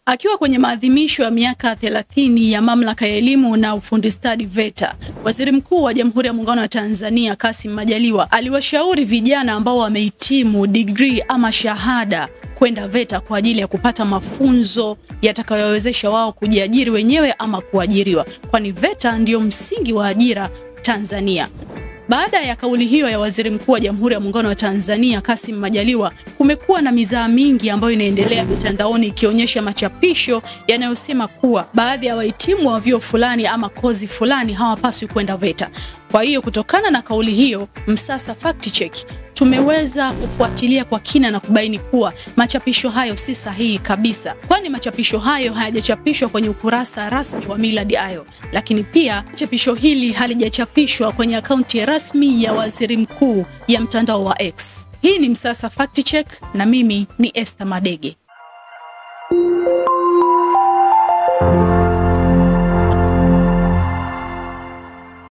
Akiwa kwenye maadhimisho ya miaka 30 ya Mamlaka ya Elimu na Ufundi Stadi VETA, Waziri Mkuu wa Jamhuri ya Muungano wa Tanzania Kassim Majaliwa aliwashauri vijana ambao wamehitimu degree ama shahada kwenda VETA kwa ajili ya kupata mafunzo yatakayowawezesha wao kujiajiri wenyewe ama kuajiriwa, kwani VETA ndio msingi wa ajira Tanzania. Baada ya kauli hiyo ya Waziri Mkuu wa Jamhuri ya Muungano wa Tanzania Kassim Majaliwa, kumekuwa na mizaa mingi ambayo inaendelea mitandaoni ikionyesha machapisho yanayosema kuwa baadhi ya wahitimu wa vyuo fulani ama kozi fulani hawapaswi kwenda VETA. Kwa hiyo kutokana na kauli hiyo, Msasa Fact Check tumeweza kufuatilia kwa kina na kubaini kuwa machapisho hayo si sahihi kabisa, kwani machapisho hayo hayajachapishwa kwenye ukurasa rasmi wa Millard Ayo, lakini pia chapisho hili halijachapishwa kwenye akaunti rasmi ya Waziri Mkuu ya mtandao wa X. Hii ni Msasa Fact Check na mimi ni Esther Madege.